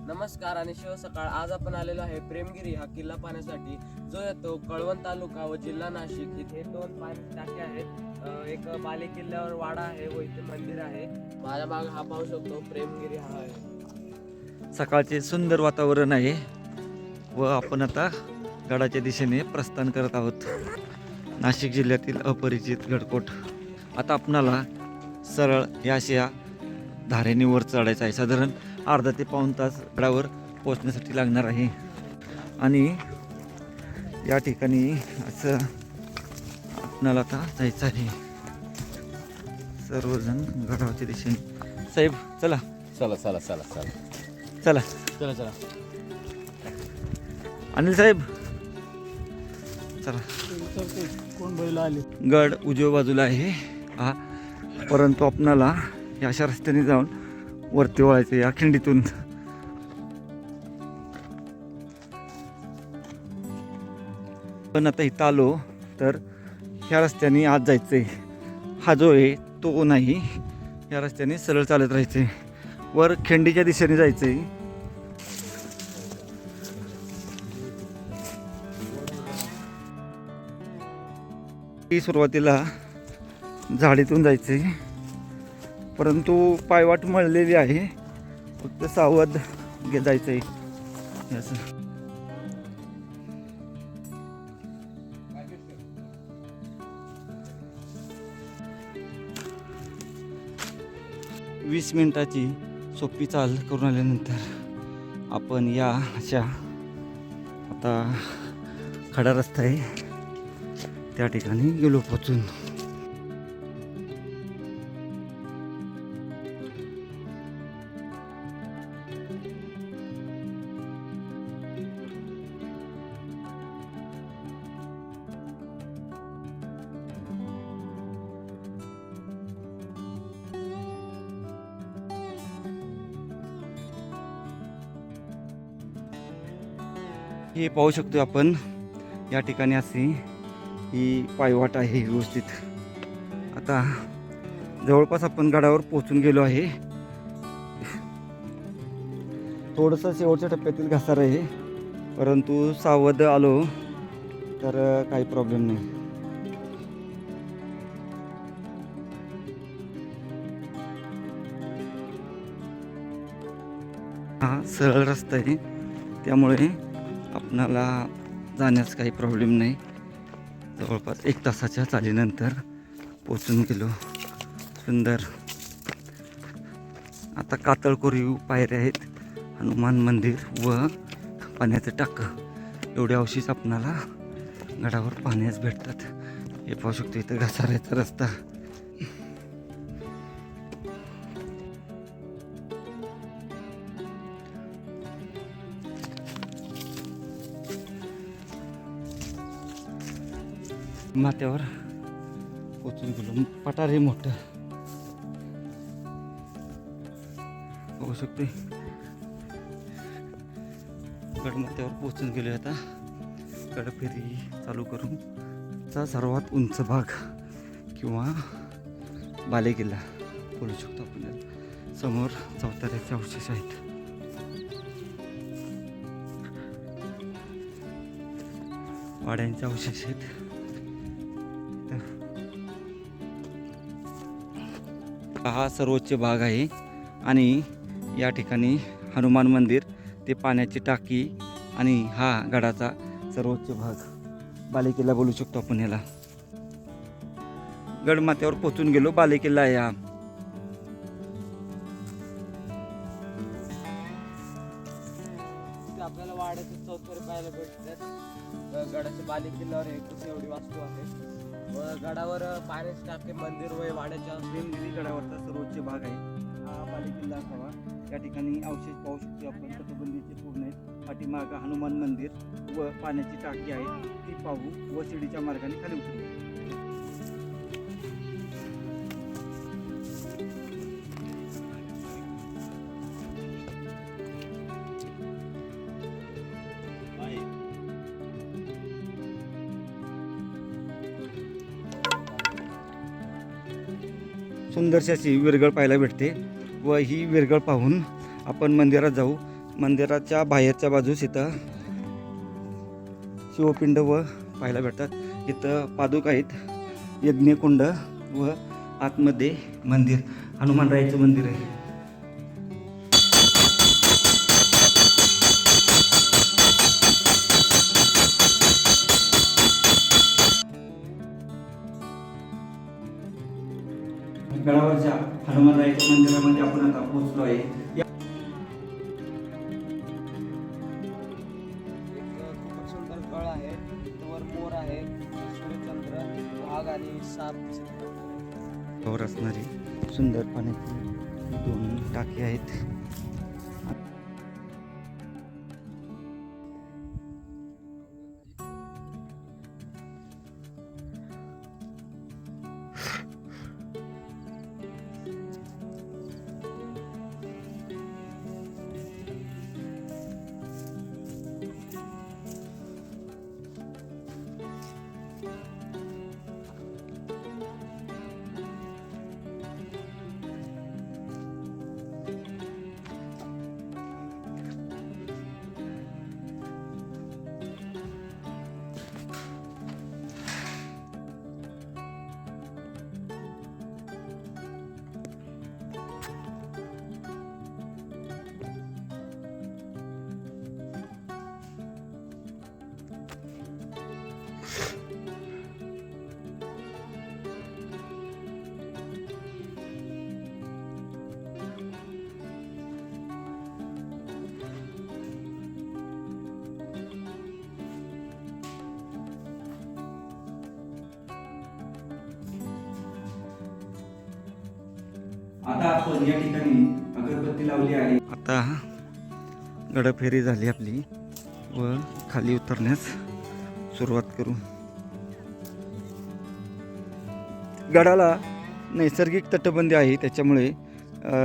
नमस्कार आणि शिव सकाळ. आज आपण आलेलो आहे प्रेमगिरी हा किल्ला पाहण्यासाठी, जो येतो कळवण तालुका व जिल्हा नाशिक. इथे 2 पाणी टाके आहेत, एक बाले किल्ल्यावर वाडा आहे व इथे मंदिर आहे. माझ्या मागे हा पाहू शकतो प्रेमगिरी हा आहे. सकाळचे सुंदर वातावरण आहे व आपण आता गडाच्या दिशेने प्रस्थान करत आहोत. नाशिक जिल्ह्यातील अपरिचित गडकोट. आता आपणाला सरळ या अशा धारेने वर चढायचं आहे. साधारण अर्धा ते पाऊण तास गडावर पोहोचण्यासाठी लागणार आहे. आणि या ठिकाणी असं आपणाला आता जायचं आहे. सर्वजण गडाच्या दिशेने. साहेब चला चला चला चला चला चला चला चला. अनिल साहेब चला. कोण बैल आले? गड उजव्या बाजूला आहे हा, परंतु आपणाला या अशा रस्त्याने जाऊन वरती वळायचं या खिंडीतून. पण आता इथं आलो तर ह्या रस्त्याने आत जायचंय. हा जो आहे तो नाही, या रस्त्याने सरळ चालत राहायचंय. वर खिंडीच्या दिशेने जायचंय. सुरुवातीला झाडीतून जायचंय, परंतु पायवाट मळलेली आहे. फक्त सावध जायचंय. असं 20 मिनिटाची सोपी चाल करून आल्यानंतर आपण या अशा आता खडा रस्ता आहे त्या ठिकाणी गेलो पोचून. हे पाहू शकतो आपण या ठिकाणी अशी ही पायवाट आहे व्यवस्थित. आता जवळपास आपण गडावर पोहोचून गेलो आहे. थोडंसं शेवटच्या टप्प्यातील घसार आहे, परंतु सावध आलो तर काही प्रॉब्लेम नाही. हा सरळ रस्ता आहे, त्यामुळे आपणाला जाण्यास काही प्रॉब्लेम नाही. जवळपास 1 तासाच्या चालीनंतर पोचून गेलो. सुंदर. आता कातळ कोरीव पायऱ्या आहेत, हनुमान मंदिर व पाण्याचं टाकं, एवढे अवशेष आपणाला गडावर पाहण्यास भेटतात. हे पाहू शकतो इथं घसाऱ्याचा रस्ता. माथ्यावर पोचून गेलो. पठार हे मोठं होऊ शकते. गडमाथ्यावर पोचून गेलो. आता गडफेरी चालू करून चा सर्वात उंच भाग किंवा बालेकिल्ला बोलू शकतो आपण. समोर चौताऱ्याचे अवशेष आहेत. वाड्यांचे अवशेष आहेत. हा सर्वोच्च भाग आहे आणि या ठिकाणी हनुमान मंदिर, ते पाण्याची टाकी आणि हा गडाचा सर्वोच्च भाग बालेकिल्ला बोलू शकतो आपण याला. गडमाथ्यावर पोचून गेलो. बालेकिल्ला आहे हा. आपल्याला वाड्याचे चौथरे पाहायला भेटतात. गडाच्या बाले किल्ल्यावर एकच एवढी वास्तू आहे व गडावर पाण्याचे टाके, मंदिर व वाड्याच्या प्रेमगिरी गडावरचा सर्वोच्च भाग आहे हा बालेकिल्ला असावा. या ठिकाणी अवशेष पाहू शकतो आपण. तटबंदीचे पूर्ण आहेत. पाठीमाग हनुमान मंदिर व पाण्याची टाकी आहे, ती पाहू व शिडीच्या मार्गाने खाली उतरू. सुंदरशी अशी विरगळ पाहायला भेटते व ही विरगळ पाहून आपण मंदिरात जाऊ. मंदिराच्या बाहेरच्या बाजूस इथं शिवपिंड व पाहायला भेटतात. इथं पादुक आहेत, यज्ञकुंड व आतमध्ये मंदिर, हनुमानरायाचं मंदिर आहे. गडावरच्या हनुमानरायाच्या मंदिरामध्ये आपण आता पोहोचलो आहे. खूपच सुंदर कळ आहे. वर मोर आहे, सूर्यचंद्र, वाघ आणि साप वर असणारी सुंदर पाण्याची 2 टाकी आहेत. आता आपण या ठिकाणी अगरबत्ती लावली आहे. आता गडफेरी झाली आपली व खाली उतरण्यास सुरुवात करू. गडाला नैसर्गिक तटबंदी आहे, त्याच्यामुळे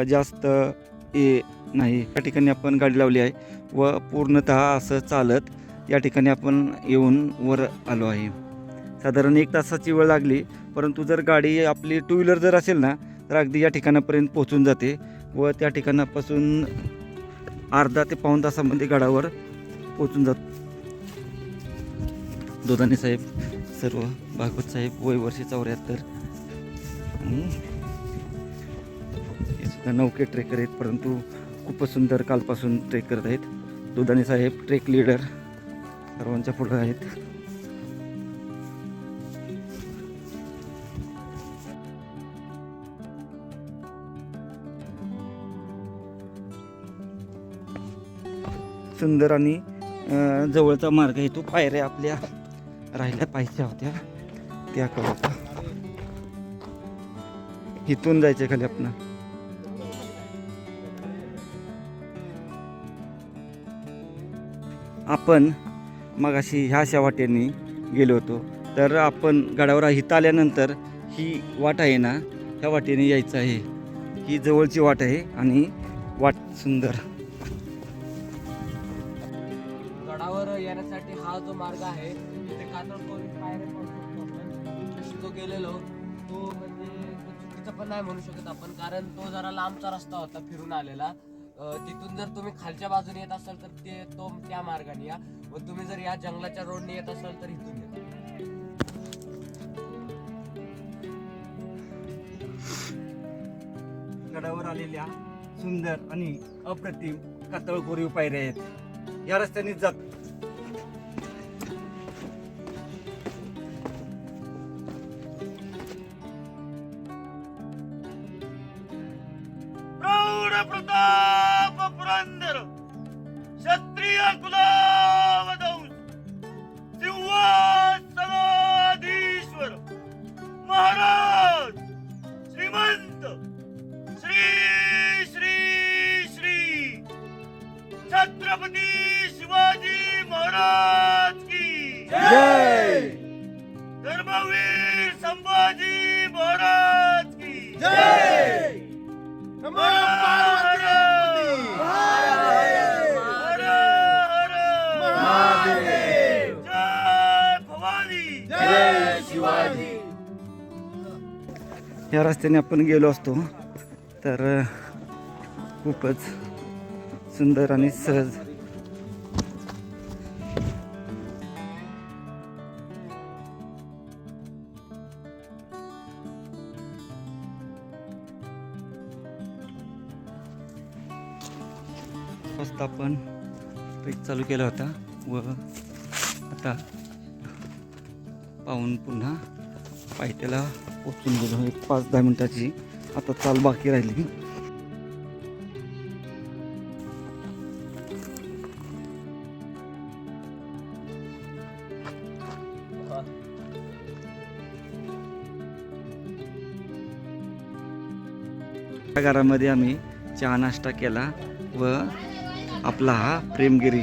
जास्त नाही. या ठिकाणी आपण गाडी लावली आहे व पूर्णतः असं चालत या ठिकाणी आपण येऊन वर आलो आहे. साधारण 1 तासाची वेळ लागली, परंतु जर गाडी आपली 2 व्हीलर जर असेल ना तर अगदी या ठिकाणापर्यंत पोहोचून जाते व त्या ठिकाणापासून अर्धा ते पाऊण तासामध्ये गडावर पोहोचून जातो. दोदानी साहेब, सर्व भागवत साहेब, वय वर्ष 74 आणि हे सुद्धा नौके ट्रेकर आहेत, परंतु खूपच सुंदर कालपासून ट्रेक करत आहेत. दोदानी साहेब ट्रेक लीडर सर्वांच्या पुढे आहेत. सुंदर आणि जवळचा मार्ग आहे तो. पायऱ्या आपल्या राहिल्या पाहिजे होत्या त्या कळत इथून जायचं खाली आपण. आपण मगाशी ह्या अशा वाटेने गेलो होतो, तर आपण गडावर इथं आल्यानंतर ही वाट आहे ना, ह्या वाटेने यायचं आहे. ही जवळची वाट आहे आणि वाट सुंदर. गडावर येण्यासाठी हा जो मार्ग आहे तिथे कातळकोरी पायऱ्या पासून तो गेलेलो तो म्हणजे चुकीचा पण नाही म्हणू शकत आपण, कारण तो जरा लांबचा रस्ता होता फिरून आलेला. तिथून जर तुम्ही खालच्या बाजूने येत असाल तर त्या मार्गाने या, व तुम्ही जर या जंगलाच्या रोडने येत असाल तर इथून या. गडावर आलेल्या सुंदर आणि अप्रतिम कातळकोरीव पायऱ्या आहेत. या रस्त्याने जात प्रौढ प्रताप पुरंदर क्षत्रिय कुलावधौज सिंहासनाधीश्वर महाराज श्रीमंत श्री श्री श्री छत्रपती शिवाजी महाराज की जय. धर्मवीर संभाजी महाराज की जय. या रस्त्याने आपण गेलो असतो तर खूपच सुंदर आणि सहज. मस्त आपण ट्रेक चालू केला होता व आता पाहून पुन्हा पायथ्याला पोचून गेलो. एक 5-10 मिनिटाची आता चाल बाकी राहिली. घरामध्ये आम्ही चहा नाश्ता केला व आपला हा प्रेमगिरी